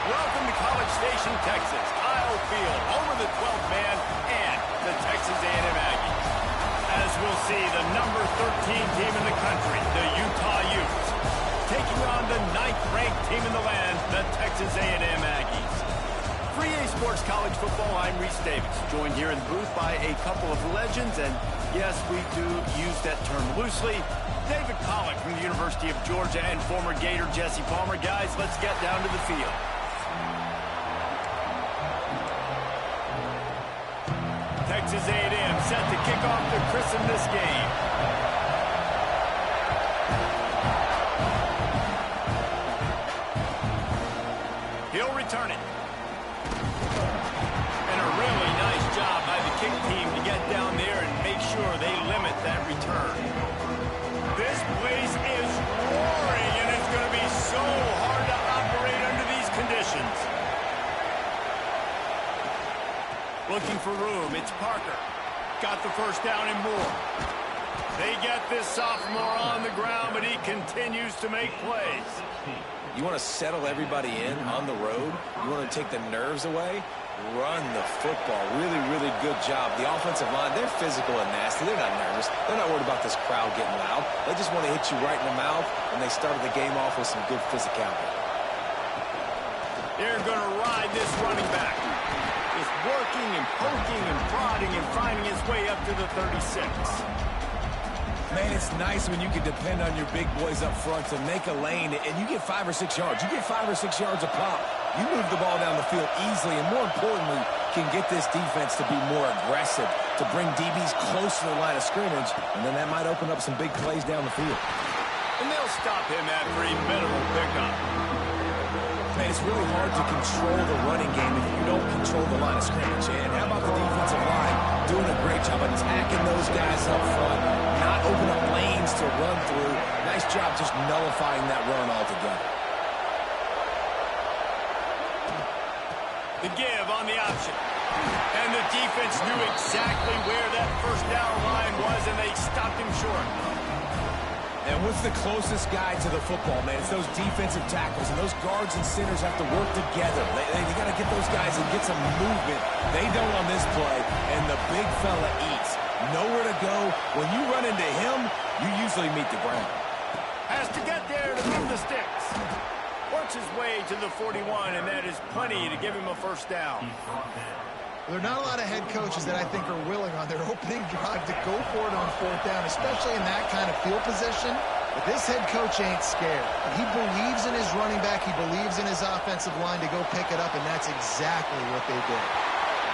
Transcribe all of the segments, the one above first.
Welcome to College Station, Texas. Kyle Field, home of the 12th man and the Texas A&M Aggies. As we'll see, the number 13 team in the country, the Utah Utes, taking on the 9th-ranked team in the land, the Texas A&M Aggies. For EA Sports College Football, I'm Reese Davis, joined here in the booth by a couple of legends, and yes, we do use that term loosely. David Pollack from the University of Georgia and former Gator Jesse Palmer. Guys, let's get down to the field. Texas A&M set to kick off to christen this game. He'll return it. And a really nice job by the kick team to get down there and make sure they limit that return. This place is roaring, and it's going to be so hard to operate under these conditions. Looking for room, it's Parker. Got the first down and more. They get this sophomore on the ground, but he continues to make plays. You want to settle everybody in on the road? You want to take the nerves away? Run the football. Really, really good job. The offensive line, they're physical and nasty. They're not nervous. They're not worried about this crowd getting loud. They just want to hit you right in the mouth, and they started the game off with some good physicality. They're going to ride this running back. Just working and poking and prodding and finding his way up to the 36. Man, it's nice when you can depend on your big boys up front to make a lane, and you get 5 or 6 yards. You get 5 or 6 yards a pop. You move the ball down the field easily, and more importantly, can get this defense to be more aggressive, to bring DBs close to the line of scrimmage, and then that might open up some big plays down the field. And they'll stop him after a minimal pickup. Man, it's really hard to control the running game if you don't control the line of scrimmage. And how about the defensive line doing a great job attacking those guys up front, not open up lanes to run through. Nice job just nullifying that run altogether. The give on the option. And the defense knew exactly where that first down line was, and they stopped him short. And what's the closest guy to the football, man? It's those defensive tackles, and those guards and centers have to work together. They got to get those guys and get some movement. They don't on this play, and the big fella eats. Nowhere to go. When you run into him, you usually meet the ground. Has to get there to move the sticks. Works his way to the 41, and that is plenty to give him a first down. There are not a lot of head coaches that I think are willing on their opening drive to go for it on 4th down, especially in that kind of field position. But this head coach ain't scared. He believes in his running back. He believes in his offensive line to go pick it up, and that's exactly what they did.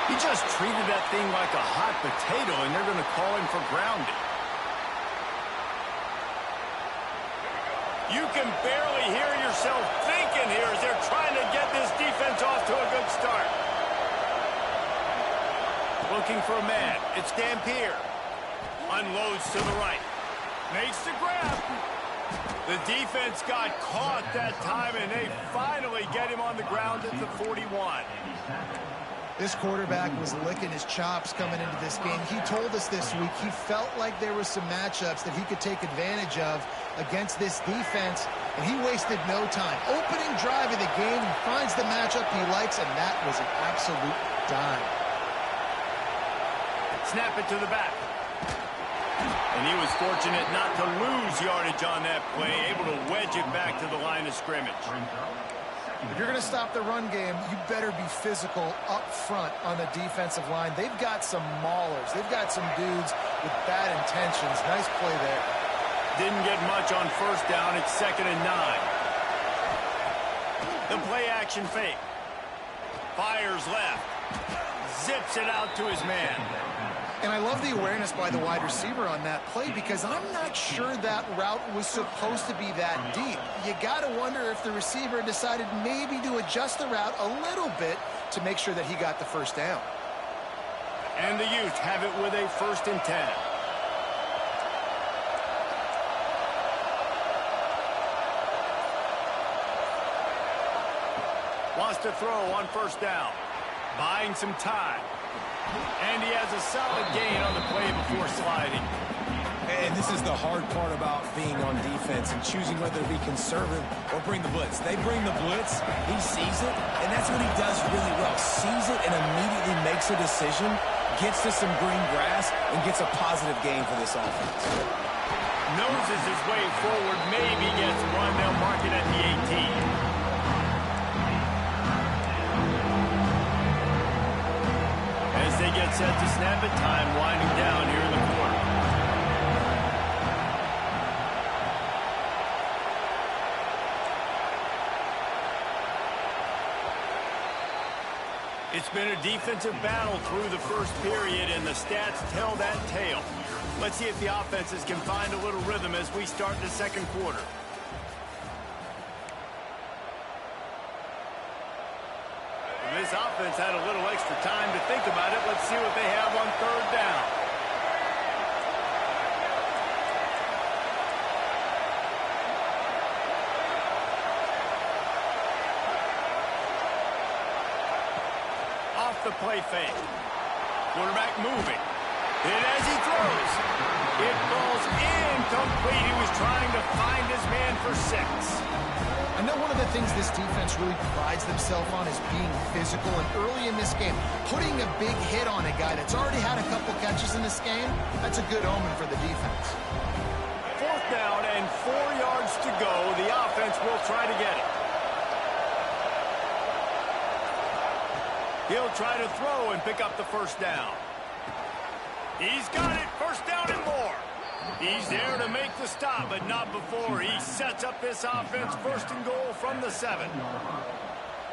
He just treated that thing like a hot potato, and they're going to call him for grounding. You can barely hear yourself thinking here as they're trying to get this defense off to a good start. Looking for a man. It's Dampier. Unloads to the right. Makes the grab. The defense got caught that time, and they finally get him on the ground at the 41. This quarterback was licking his chops coming into this game. He told us this week he felt like there were some matchups that he could take advantage of against this defense, and he wasted no time. Opening drive of the game, he finds the matchup he likes, and that was an absolute dime. Snap it to the back. And he was fortunate not to lose yardage on that play, able to wedge it back to the line of scrimmage. If you're going to stop the run game, you better be physical up front on the defensive line. They've got some maulers. They've got some dudes with bad intentions. Nice play there. Didn't get much on first down. It's 2nd and 9. The play action fake. Fires left. Zips it out to his man. And I love the awareness by the wide receiver on that play because I'm not sure that route was supposed to be that deep. You got to wonder if the receiver decided maybe to adjust the route a little bit to make sure that he got the first down. And the Utes have it with a 1st and 10. Wants to throw on first down. Buying some time. And he has a solid gain on the play before sliding. And this is the hard part about being on defense and choosing whether to be conservative or bring the blitz. They bring the blitz, he sees it, and that's what he does really well. Sees it and immediately makes a decision, gets to some green grass, and gets a positive gain for this offense. Noses his way forward, maybe gets one. They'll mark it at the 18. As they get set to snap it, time winding down here in the quarter. It's been a defensive battle through the first period, and the stats tell that tale. Let's see if the offenses can find a little rhythm as we start the second quarter. This offense had a little extra time to think about it. Let's see what they have on third down. Off the play fake. Quarterback moving. Hit as he throws. It falls incomplete. He was trying to find his man for 6. I know one of the things this defense really prides themselves on is being physical, and early in this game, putting a big hit on a guy that's already had a couple catches in this game, that's a good omen for the defense. Fourth down and 4 yards to go. The offense will try to get it. He'll try to throw and pick up the first down. He's got it. First down and more. He's there to make the stop, but not before he sets up this offense. First and goal from the 7.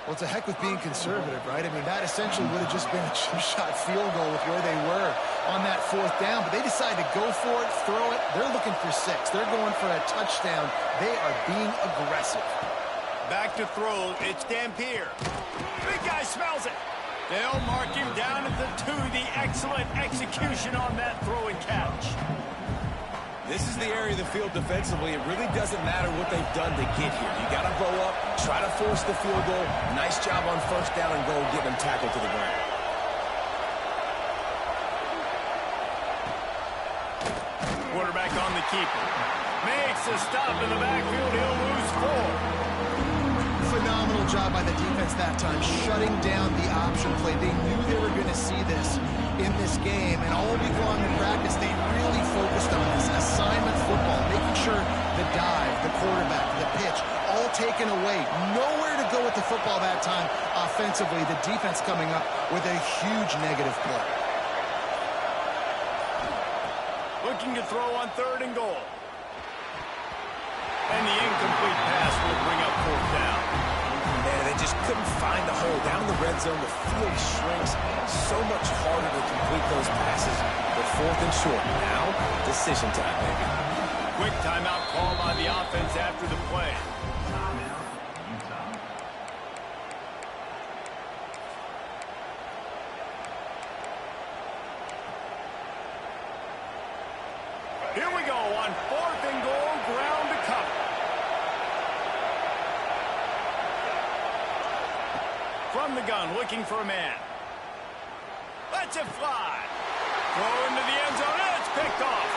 Well, it's a heck with being conservative, right? I mean, that essentially would have just been a two-shot field goal with where they were on that fourth down, but they decided to go for it, throw it. They're looking for 6. They're going for a touchdown. They are being aggressive. Back to throw. It's Dampier. Big guy smells it. They'll mark him down at the 2. The excellent execution on that throw and catch. This is the area of the field defensively. It really doesn't matter what they've done to get here. You got to blow up, try to force the field goal. Nice job on first down and goal, getting them tackled to the ground. Quarterback on the keeper. Makes a stop in the backfield. He'll lose 4. Phenomenal job by the defense that time, shutting down the option play. They knew they were going to see this in this game, and all week long in practice, they really focused on this assignment football, making sure the dive, the quarterback, the pitch, all taken away. Nowhere to go with the football that time offensively. The defense coming up with a huge negative play. Looking to throw on third and goal. And the incomplete pass will bring up fourth down. Man, they just couldn't find the hole. Down in the red zone, the field shrinks. So much harder to complete those passes. But fourth and short. Now, decision time, baby. Quick timeout call by the offense after the play. Here we go on fourth and goal, ground to cover. From the gun, looking for a man. Lets it fly. Throw into the end zone, and it's picked off.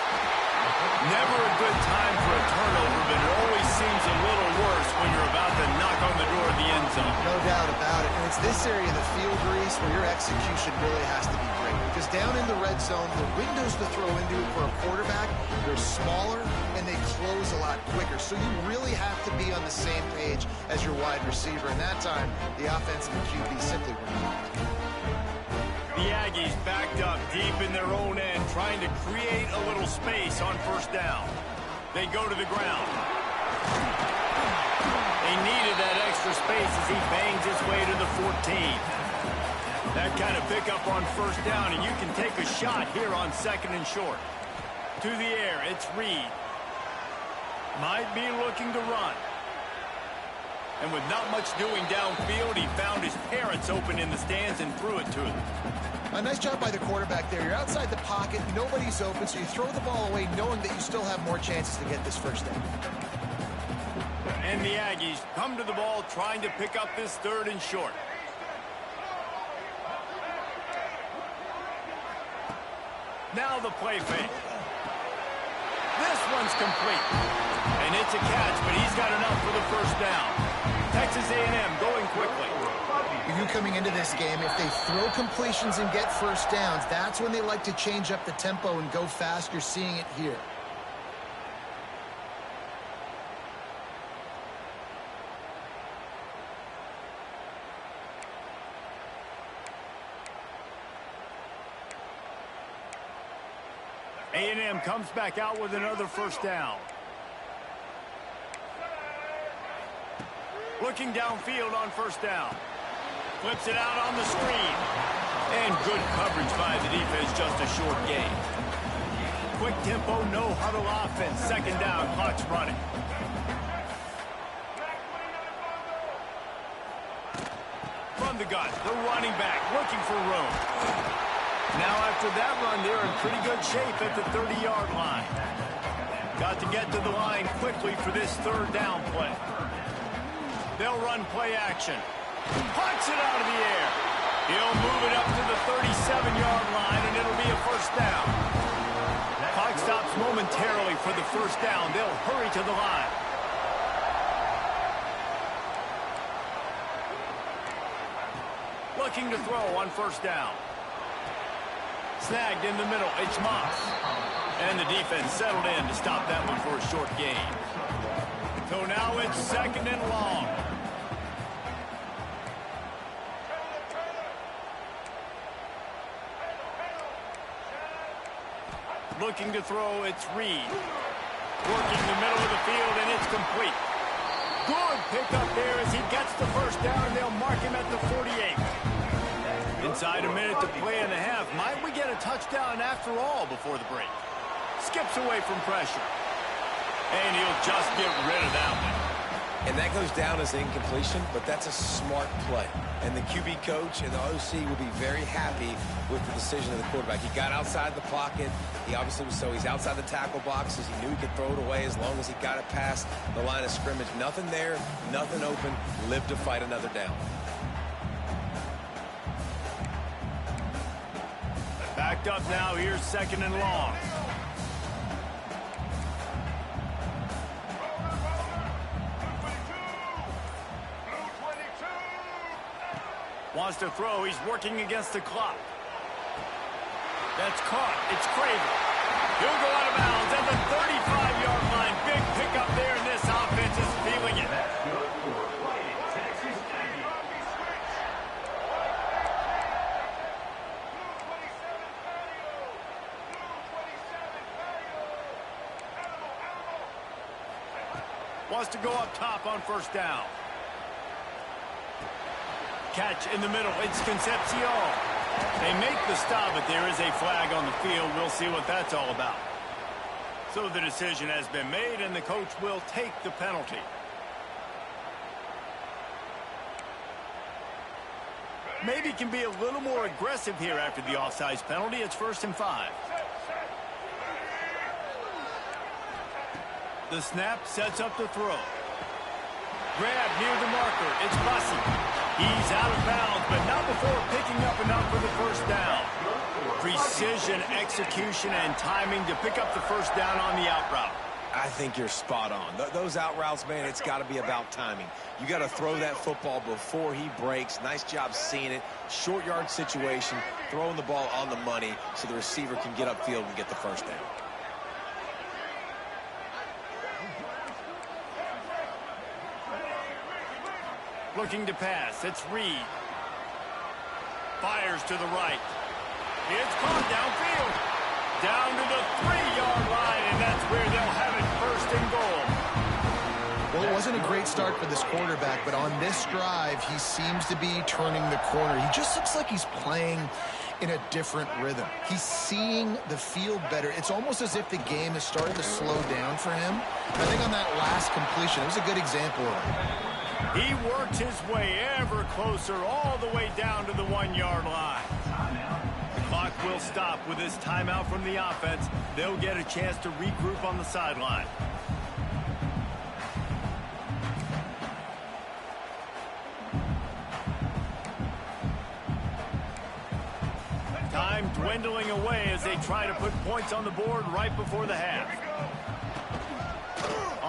Never a good time for a turnover, but it always seems a little worse when you're about to knock on the door of the end zone. No doubt about it. And it's this area of the field, Reese, where your execution really has to be great. Because down in the red zone, the windows to throw into for a quarterback, they're smaller and they close a lot quicker. So you really have to be on the same page as your wide receiver. And that time, the offense and the QB simply were not. The Aggies backed up deep in their own end, trying to create a little space on first down. They go to the ground. They needed that extra space as he bangs his way to the 14. That kind of pickup on first down, and you can take a shot here on second and short. To the air, it's Reed. Might be looking to run. And with not much doing downfield, he found his parents open in the stands and threw it to them. A nice job by the quarterback there. You're outside the pocket, nobody's open, so you throw the ball away knowing that you still have more chances to get this first down. And the Aggies come to the ball trying to pick up this third and short. Now the play fake. is complete. And it's a catch, but he's got enough for the first down. Texas A&M going quickly. You coming into this game, if they throw completions and get first downs, that's when they like to change up the tempo and go fast. You're seeing it here. A&M comes back out with another first down. Looking downfield on first down. Flips it out on the screen. And good coverage by the defense, just a short gain. Quick tempo, no huddle offense. Second down, clock's running. From the gun, the running back looking for room. Now after that run, they're in pretty good shape at the 30-yard line. Got to get to the line quickly for this third down play. They'll run play action. Punts it out of the air. He'll move it up to the 37-yard line, and it'll be a first down. Clock stops momentarily for the first down. They'll hurry to the line. Looking to throw on first down. Snagged in the middle. It's Moss. And the defense settled in to stop that one for a short gain. So now it's second and long. Looking to throw, it's Reed. Working the middle of the field, and it's complete. Good pickup there as he gets the first down, and they'll mark him at the 48. Inside a minute to play and a half. Might we get a touchdown after all before the break? Skips away from pressure. And he'll just get rid of that one. And that goes down as an incompletion, but that's a smart play. And the QB coach and the OC will be very happy with the decision of the quarterback. He got outside the pocket. He obviously was he's outside the tackle boxes. He knew he could throw it away as long as he got it past the line of scrimmage. Nothing there, nothing open. Lived to fight another down. Backed up now. Here's second and long. Wants to throw. He's working against the clock. That's caught. It's Craven. He'll go out of bounds at the 35-yard line. Big pickup there, and this offense is feeling it. Wants to go up top on first down. Catch in the middle. It's Concepcion. They make the stop, but there is a flag on the field. We'll see what that's all about. So the decision has been made, and the coach will take the penalty. Maybe can be a little more aggressive here after the offsides penalty. It's 1st and 5. The snap sets up the throw. Grab near the marker. It's Bussey. He's out of bounds, but not before picking up enough for the first down. Precision, execution, and timing to pick up the first down on the out route. I think you're spot on. Those out routes, man, it's got to be about timing. You got to throw that football before he breaks. Nice job seeing it. Short yard situation, throwing the ball on the money so the receiver can get upfield and get the first down. Looking to pass. It's Reed. Fires to the right. It's caught downfield. Down to the 3-yard line, and that's where they'll have it, 1st and goal. Well, it wasn't a great start for this quarterback, but on this drive, he seems to be turning the corner. He just looks like he's playing in a different rhythm. He's seeing the field better. It's almost as if the game is starting to slow down for him. I think on that last completion, it was a good example of it. He works his way ever closer all the way down to the 1-yard line. The clock will stop with this timeout from the offense. They'll get a chance to regroup on the sideline. Time dwindling away as they try to put points on the board right before the half.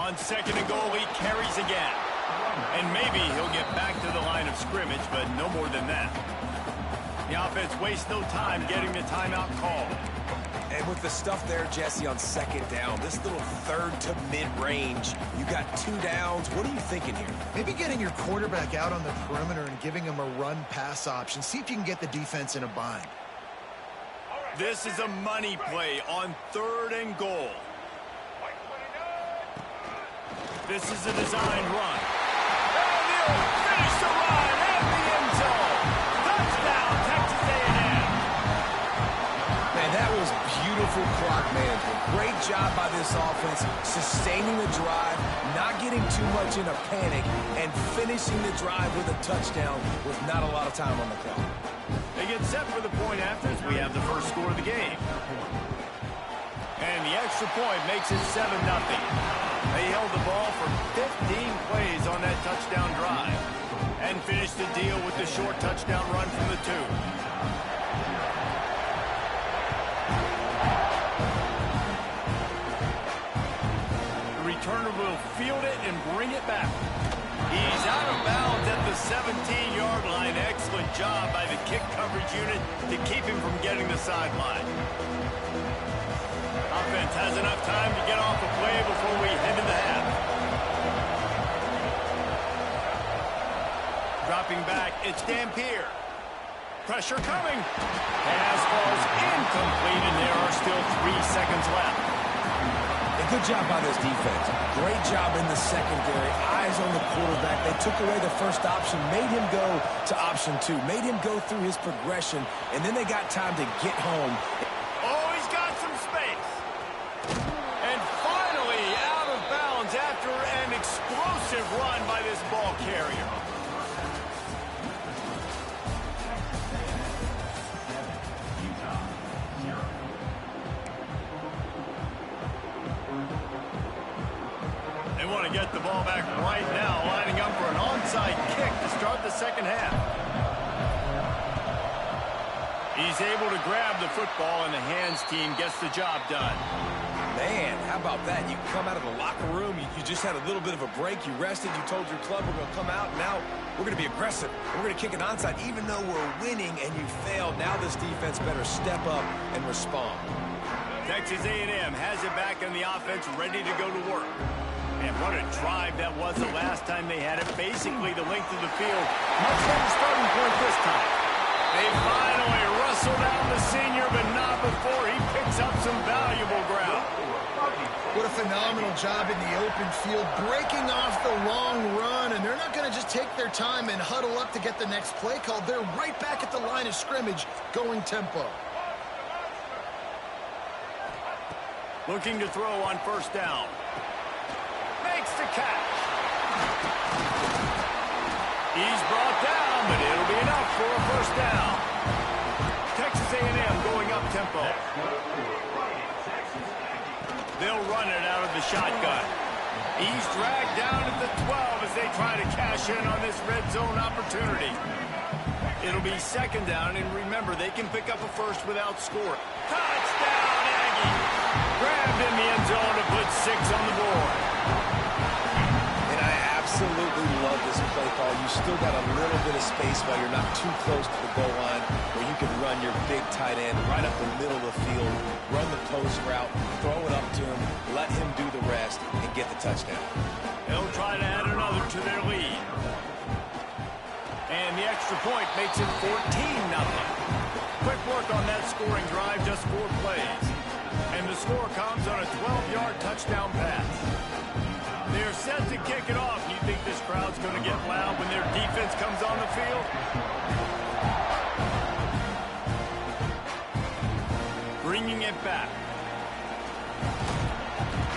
On second and goal, he carries again. And maybe he'll get back to the line of scrimmage, but no more than that. The offense wastes no time getting the timeout call. And with the stuff there, Jesse, on second down, this little third to mid-range, you got 2 downs. What are you thinking here? Maybe getting your quarterback out on the perimeter and giving him a run-pass option. See if you can get the defense in a bind. This is a money play on third and goal. This is a designed run. And he'll finish the run at the end zone. Touchdown, Texas A&M. Man, that was beautiful clock management. Great job by this offense, sustaining the drive, not getting too much in a panic, and finishing the drive with a touchdown with not a lot of time on the clock. They get set for the point after as we have the first score of the game. And the extra point makes it 7-0. They held the ball for 15 plays on that touchdown drive and finished the deal with the short touchdown run from the 2. The returner will field it and bring it back. He's out of bounds at the 17-yard line. Excellent job by the kick coverage unit to keep him from getting the sideline. Offense has enough time to get off a play before we head to the half. Dropping back, it's Dampier. Pressure coming. Pass falls incomplete, and there are still 3 seconds left. A good job by this defense. Great job in the secondary. Eyes on the quarterback. They took away the first option, made him go to option 2, made him go through his progression, and then they got time to get home. Oh, he's got some space. And finally out of bounds after an explosive run by this ball carrier. They want to get the ball back right now, lining up for an onside kick to start the second half. He's able to grab the football, and the hands team gets the job done. Man, how about that? You come out of the locker room, you just had a little bit of a break, you rested, you told your club we're going to come out, and now we're going to be aggressive. We're going to kick an onside, even though we're winning and you failed. Now this defense better step up and respond. Texas A&M has it back in the offense, ready to go to work. And what a drive that was the last time they had it. Basically the length of the field. Much better starting point this time. They finally wrestle down the senior, but not before he picks up some valuable ground. What a phenomenal job in the open field, breaking off the long run, and they're not going to just take their time and huddle up to get the next play called. They're right back at the line of scrimmage, going tempo. Looking to throw on first down. Makes the catch. He's brought down, but it'll be enough for a first down. Texas A&M going up tempo. They'll run it out of the shotgun. He's dragged down at the 12 as they try to cash in on this red zone opportunity. It'll be second down, and remember, they can pick up a first without scoring. Touchdown, Aggie! Grabbed in the end zone to put 6 on the board. And I absolutely love this play call. You still got a little bit of space while you're not too close to the goal line, where you can run your big tight end right up the middle of the field, run the post route, throw it up to him, let him do the rest, and get the touchdown. They'll try to add another to their lead. And the extra point makes it 14-0. Quick work on that scoring drive, just 4 plays. And the score comes on a 12-yard touchdown pass. They're set to kick it off. You think this crowd's going to get loud when their defense comes on the field? Bringing it back.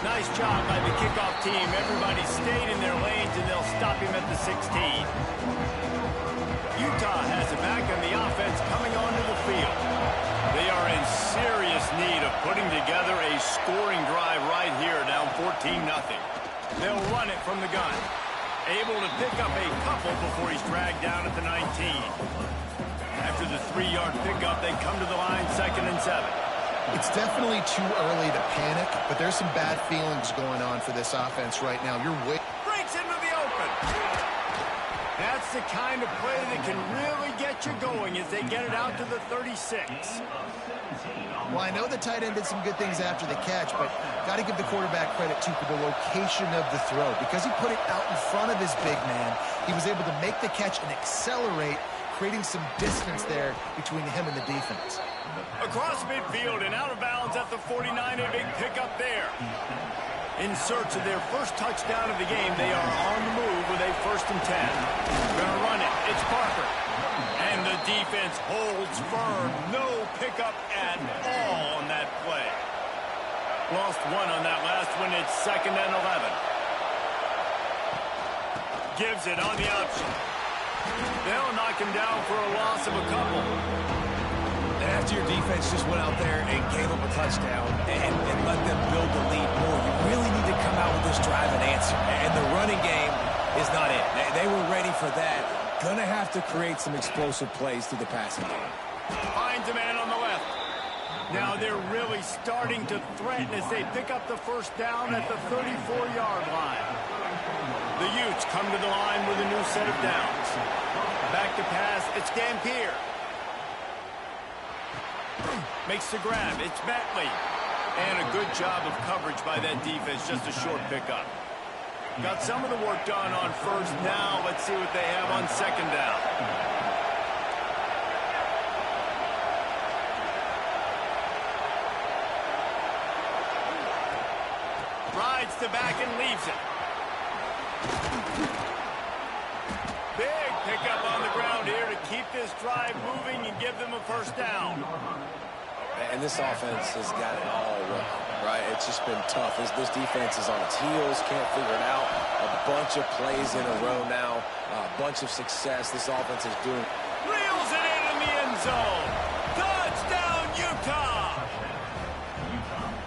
Nice job by the kickoff team. Everybody stayed in their lanes, and they'll stop him at the 16. Utah has it back, and the offense coming onto the field. They are in serious need of putting together a scoring drive right here, down 14-0. They'll run it from the gun. Able to pick up a couple before he's dragged down at the 19. After the 3-yard pickup, they come to the line, 2nd and 7. It's definitely too early to panic, but there's some bad feelings going on for this offense right now. You're way... Breaks into the open. That's the kind of play that can really get you going as they get it out to the 36. Well, I know the tight end did some good things after the catch, but got to give the quarterback credit, too, for the location of the throw. Because he put it out in front of his big man, he was able to make the catch and accelerate, creating some distance there between him and the defense. Across midfield and out of bounds at the 49, a big pickup there. In search of their first touchdown of the game, they are on the move with a 1st and 10. Gonna run it. It's Parker. And the defense holds firm. No pickup at all on that play. Lost one on that last one. It's 2nd and 11. Gives it on the option. They'll knock him down for a loss of a couple. And after your defense just went out there and gave up a touchdown and let them build the lead more, you really need to come out with this drive and answer. And the running game is not it. They were ready for that. Gonna have to create some explosive plays through the passing game. Finds a man on the left. Now they're really starting to threaten as they pick up the 1st down at the 34-yard line. The Utes come to the line with a new set of downs. Back to pass, it's Dampier. Makes the grab, it's Bentley. And a good job of coverage by that defense, just a short pickup. Got some of the work done on 1st. Now let's see what they have on 2nd down. Rides to back and leaves it. Big pickup on the ground here to keep this drive moving and give them a 1st down. And this offense has got it all wrong, right? It's just been tough. This defense is on its heels, can't figure it out. A bunch of plays in a row now, a bunch of success. This offense is doing. Reels it in the end zone. Touchdown, Utah!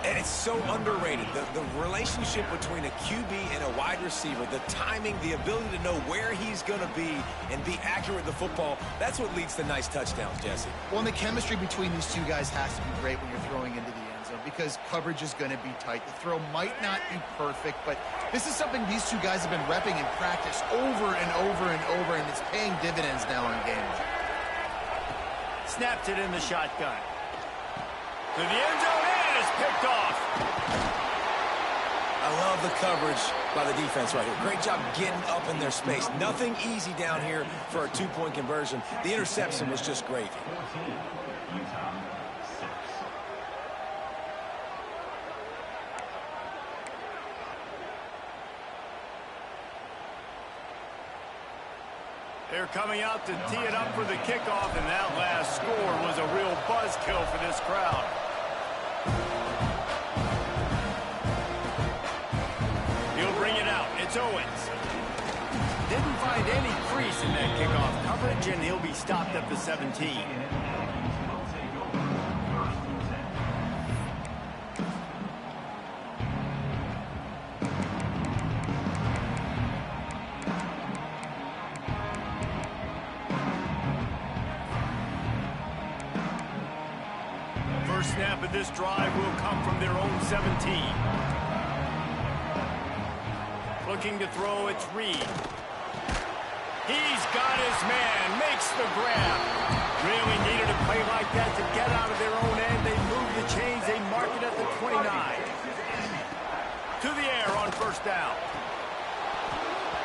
And it's so underrated. The relationship between a QB and a wide receiver, the timing, the ability to know where he's going to be and be accurate with the football, that's what leads to nice touchdowns, Jesse. Well, and the chemistry between these two guys has to be great when you're throwing into the end zone because coverage is going to be tight. The throw might not be perfect, but this is something these two guys have been repping in practice over and over and over, and it's paying dividends now in games. Snapped it in the shotgun. To the end zone, and it's picked off. I love the coverage by the defense right here. Great job getting up in their space. Nothing easy down here for a 2-point conversion. The interception was just gravy. They're coming out to tee it up for the kickoff, and that last score was a real buzzkill for this crowd. He'll bring it out. It's Owens. Didn't find any crease in that kickoff coverage, and he'll be stopped at the 17. First snap of this drive will come from their own 17. Looking to throw, it's Reed. He's got his man, makes the grab. Really needed a play like that to get out of their own end. They move the chains, they mark it at the 29. To the air on 1st down.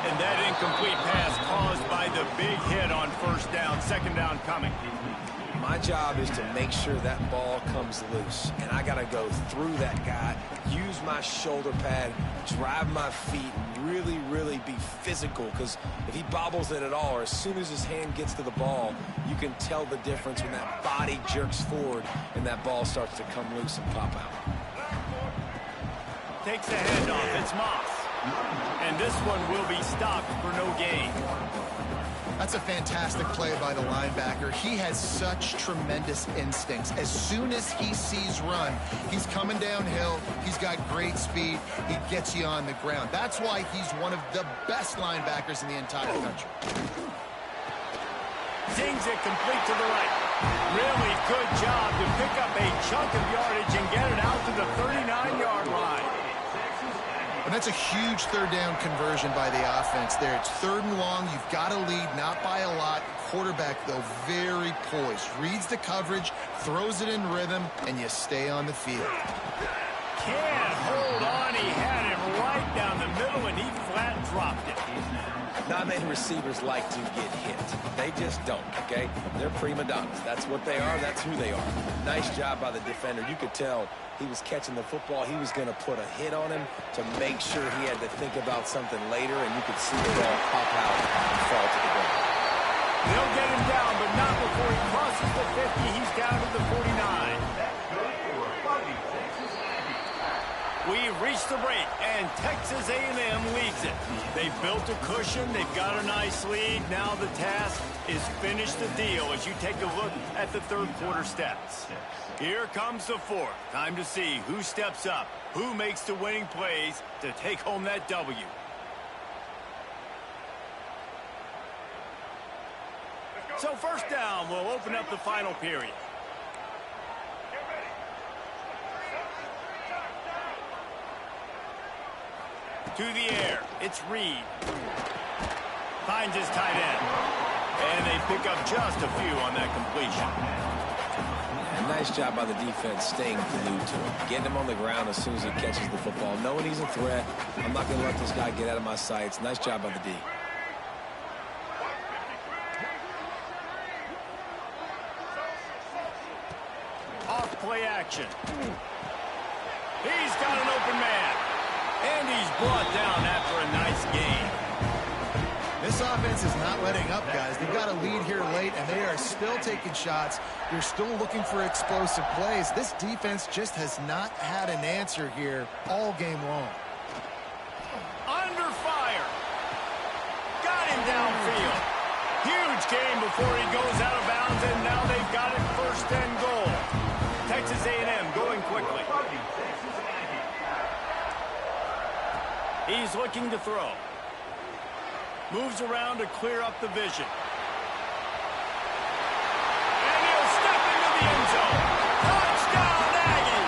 And that incomplete pass caused by the big hit on 1st down. 2nd down coming. My job is to make sure that ball comes loose, and I got to go through that guy, use my shoulder pad, drive my feet, and really, really be physical, because if he bobbles it at all, or as soon as his hand gets to the ball, you can tell the difference when that body jerks forward and that ball starts to come loose and pop out. Takes the handoff. It's Moss. And this one will be stopped for no gain. That's a fantastic play by the linebacker. He has such tremendous instincts. As soon as he sees run, he's coming downhill. He's got great speed. He gets you on the ground. That's why he's one of the best linebackers in the entire country. Zings it complete to the right. Really good job to pick up a chunk of yardage and get it out to the 39-yard line. And that's a huge third down conversion by the offense there. It's 3rd and long. You've got to lead, not by a lot. Quarterback, though, very poised. Reads the coverage, throws it in rhythm, and you stay on the field. Can't hold on. He had him right down the middle, and he flat dropped it. Not many receivers like to get hit. They just don't, okay? They're prima donnas. That's what they are. That's who they are. Nice job by the defender. You could tell he was catching the football. He was going to put a hit on him to make sure he had to think about something later, and you could see the ball pop out and fall to the ground. They'll get him down, but not before he crosses the 50. He's down to the 49. We've reached the break, and Texas A&M leads it. They've built a cushion. They've got a nice lead. Now the task is finish the deal as you take a look at the third quarter stats. Here comes the fourth. Time to see who steps up, who makes the winning plays to take home that W. So first down will open up the final period. To the air, it's Reed. Finds his tight end. And they pick up just a few on that completion. And nice job by the defense staying glued to him. Getting him on the ground as soon as he catches the football. Knowing he's a threat. I'm not going to let this guy get out of my sights. Nice job by the D. Off play action. He's got an open man. And he's brought down after a nice gain. This offense is not letting up, guys. They've got a lead here late, and they are still taking shots. They're still looking for explosive plays. This defense just has not had an answer here all game long. Under fire. Got him downfield. Huge gain before he goes out of bounds, and now they've got it 1st and goal. Texas A&M going quickly. He's looking to throw. Moves around to clear up the vision. And he'll step into the end zone. Touchdown, Aggie!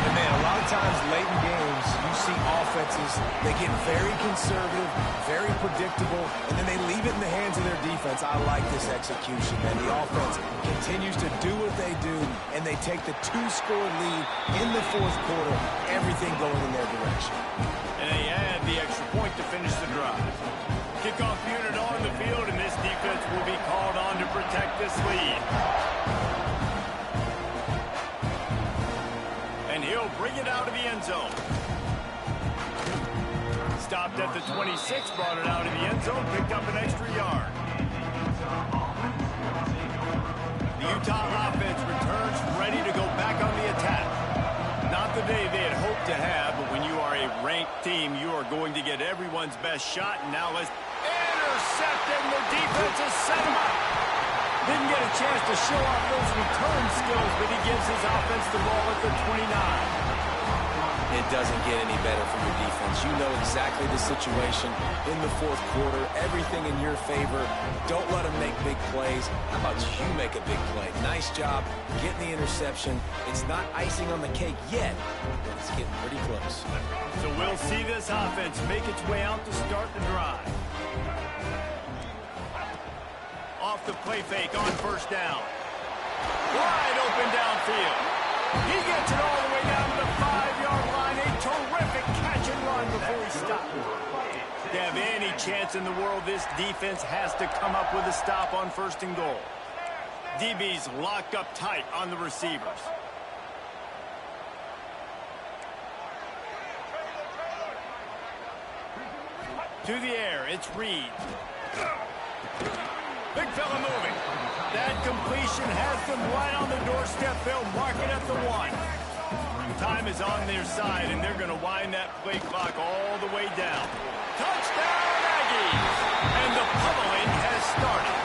And man, a lot of times late in games, you see offenses, they get very conservative, very predictable, and then they leave it in the hands of their defense. I like this execution, man. The offense continues to do what they do, and they take the 2-score lead in the 4th quarter, everything going in their direction. And they add the extra point to finish the drive. Kickoff unit on the field, and this defense will be called on to protect this lead. And he'll bring it out of the end zone. Stopped at the 26, brought it out of the end zone, picked up an extra yard. The Utah offense returns ready to go back on the attack. Not the day they had hoped to have, but when you are a ranked team, you are going to get everyone's best shot. And now let's intercept, and the defense has set him up. Didn't get a chance to show off those return skills, but he gives his offense the ball at the 29. It doesn't get any better for your defense. You know exactly the situation in the 4th quarter. Everything in your favor. Don't let them make big plays. How about you make a big play? Nice job getting the interception. It's not icing on the cake yet, but it's getting pretty close. So we'll see this offense make its way out to start the drive. Off the play fake on 1st down. Wide open downfield. He gets it all the way down to the 5-yard line. A terrific catch and run before he stops. To have any chance in the world, this defense has to come up with a stop on 1st and goal. DB's locked up tight on the receivers. To the air, it's Reed. Big fella moving. That completion has them right on the doorstep. They'll mark it at the 1. Time is on their side, and they're going to wind that play clock all the way down. Touchdown, Aggies! And the pummeling has started.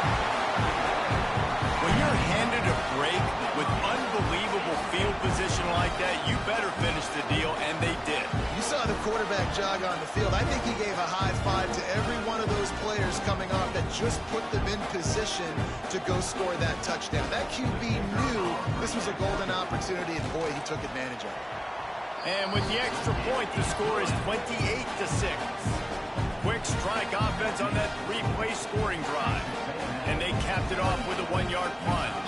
When you're handed a break with unbelievable field position like that, you better finish the deal, and they did. You saw the quarterback jog on the field. I think he gave a high five to every one of those players coming off that just put them in position to go score that touchdown. That QB knew this was a golden opportunity, and boy, he took advantage of it. And with the extra point, the score is 28-6. Quick strike offense on that three-play scoring drive. And they capped it off with a one-yard plunge.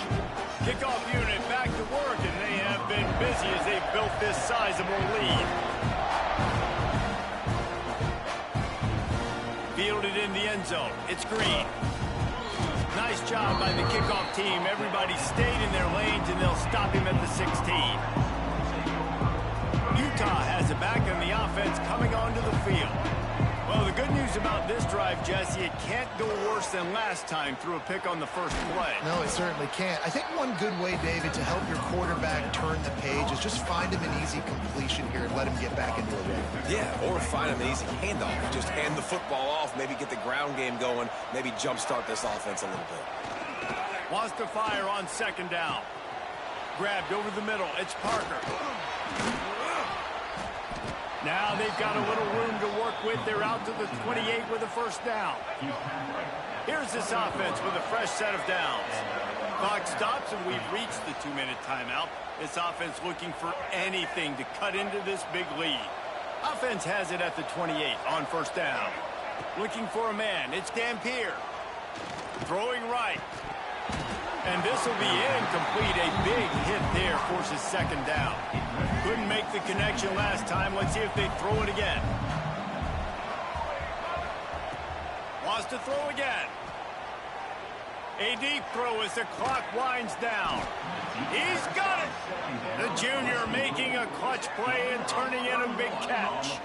Kickoff unit back to work, and they have been busy as they've built this sizable lead. Fielded in the end zone. It's Green. Nice job by the kickoff team. Everybody stayed in their lanes, and they'll stop him at the 16. Utah has it back, and the offense coming onto the field. Well, the good news about this drive, Jesse, it can't go worse than last time through a pick on the first play. No, it certainly can't. I think one good way, David, to help your quarterback turn the page is just find him an easy completion here and let him get back into a rhythm. Yeah, or find him an easy handoff. Just hand the football off, maybe get the ground game going, maybe jumpstart this offense a little bit. Wants to fire on second down. Grabbed over the middle. It's Parker. Now they've got a little room to work with. They're out to the 28 with a first down. Here's this offense with a fresh set of downs. Clock stops, and we've reached the 2-minute timeout. This offense looking for anything to cut into this big lead. Offense has it at the 28 on first down. Looking for a man. It's Dampier. Throwing right. And this will be incomplete. A big hit there forces second down. Couldn't make the connection last time. Let's see if they throw it again. Wants to throw again. A deep throw as the clock winds down. He's got it. The junior making a clutch play and turning in a big catch.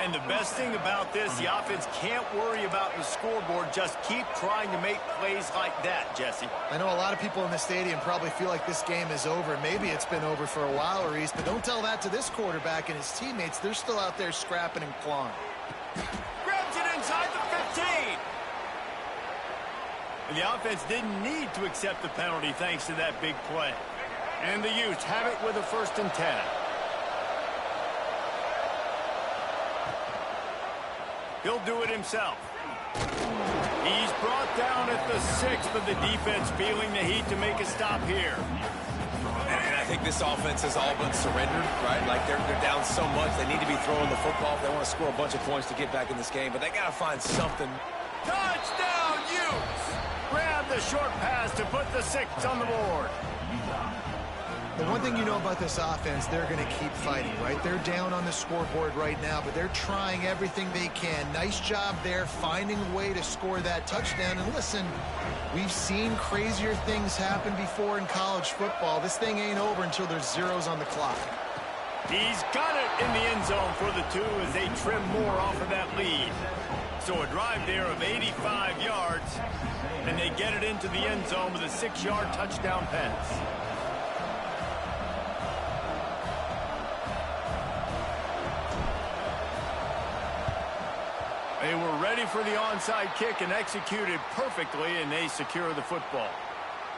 And the best thing about this, the offense can't worry about the scoreboard. Just keep trying to make plays like that, Jesse. I know a lot of people in the stadium probably feel like this game is over. Maybe it's been over for a while, Reese, but don't tell that to this quarterback and his teammates. They're still out there scrapping and clawing. Grabs it inside the 15. And the offense didn't need to accept the penalty thanks to that big play. And the Utes have it with a 1st and 10. He'll do it himself. He's brought down at the 6, but the defense feeling the heat to make a stop here. And I think this offense has all but surrendered, right? Like they're down so much, they need to be throwing the football if they want to score a bunch of points to get back in this game. But they got to find something. Touchdown, Utes! Grab the short pass to put the 6 on the board. The one thing you know about this offense, they're going to keep fighting, right? They're down on the scoreboard right now, but they're trying everything they can. Nice job there, finding a way to score that touchdown. And listen, we've seen crazier things happen before in college football. This thing ain't over until there's zeros on the clock. He's got it in the end zone for the 2 as they trim more off of that lead. So a drive there of 85 yards, and they get it into the end zone with a 6-yard touchdown pass. They were ready for the onside kick and executed perfectly, and they secure the football.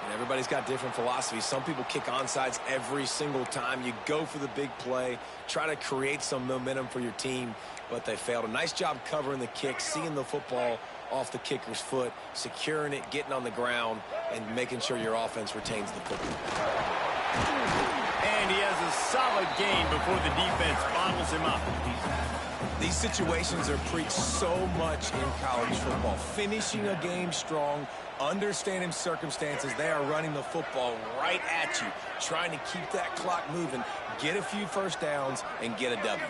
And everybody's got different philosophies. Some people kick onside every single time. You go for the big play, try to create some momentum for your team, but they failed. A nice job covering the kick, seeing the football off the kicker's foot, securing it, getting on the ground, and making sure your offense retains the football. And he has a solid gain before the defense bottles him up. These situations are preached so much in college football. Finishing a game strong, understanding circumstances. They are running the football right at you, trying to keep that clock moving, get a few first downs, and get a W.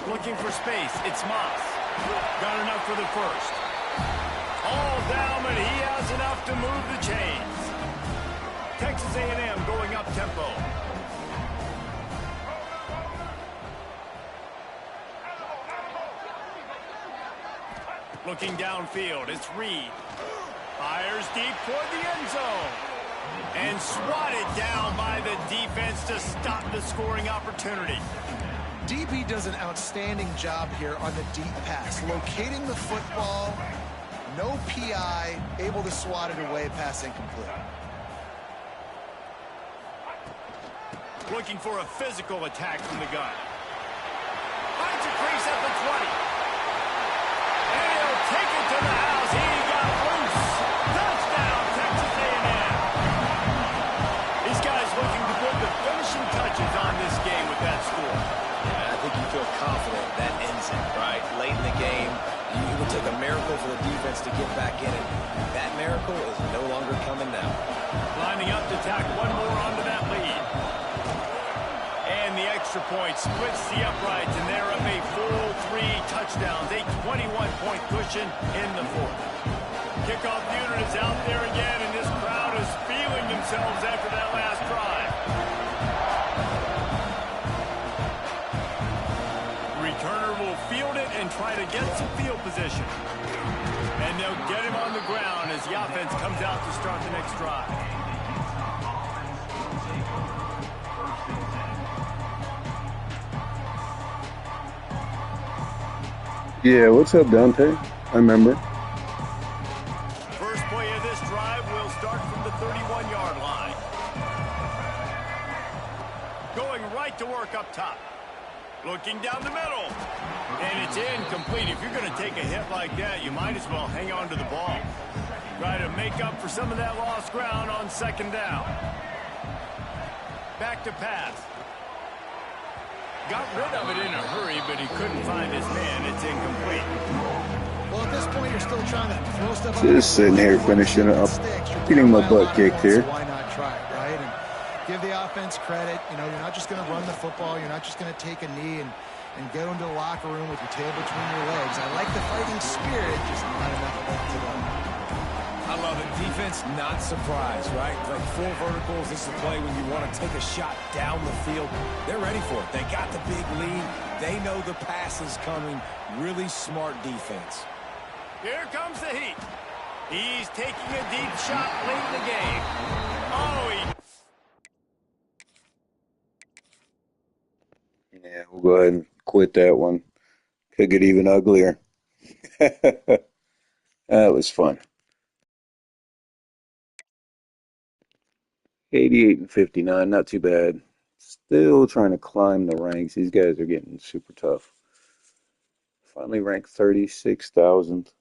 Looking for space. It's Moss. Got enough for the first. All down, but he has enough to move the chains. Texas A&M going up tempo. Looking downfield, it's Reed. Fires deep toward the end zone. And swatted down by the defense to stop the scoring opportunity. DB does an outstanding job here on the deep pass. Locating the football, no PI, able to swat it away, pass incomplete. looking for a physical attack from the gun. Finds a crease at the 20. And he'll take it to the house. He got loose. Touchdown, Texas A&M. These guys looking to put the finishing touches on this game with that score. Yeah, I think you feel confident that ends it, right? Late in the game, it would take a miracle for the defense to get back in it. That miracle is no longer coming now. Lining up to tack one more onto that lead. And the extra point splits the uprights, and they're up a full 3 touchdowns, a 21-point cushion in the fourth. Kickoff unit is out there again, and this crowd is feeling themselves after that last drive. Returner will field it and try to get some field position. And they'll get him on the ground as the offense comes out to start the next drive. Yeah, what's up, Dante? I remember. First play of this drive will start from the 31-yard line. Going right to work up top. Looking down the middle. And it's incomplete. If you're going to take a hit like that, you might as well hang on to the ball. Try to make up for some of that lost ground on second down. Back to pass. Got rid of it in a hurry, but he couldn't find his man. It's incomplete. Well, at this point, you're still trying to throw stuff. Just sitting here finishing up, getting my butt kicked here. Why not try it, right? And give the offense credit. You know, you're not just going to run the football. You're not just going to take a knee and go into the locker room with your tail between your legs. I like the fighting spirit, just not enough of that today. I love it. Defense, not surprised, right? Like 4 verticals. This is a play when you want to take a shot down the field. They're ready for it. They got the big lead. They know the pass is coming. Really smart defense. Here comes the heat. He's taking a deep shot late in the game. Oh, Yeah, we'll go ahead and quit that one. Could get even uglier. That was fun. 88 and 59, not too bad. Still trying to climb the ranks. These guys are getting super tough. Finally ranked 36,000th.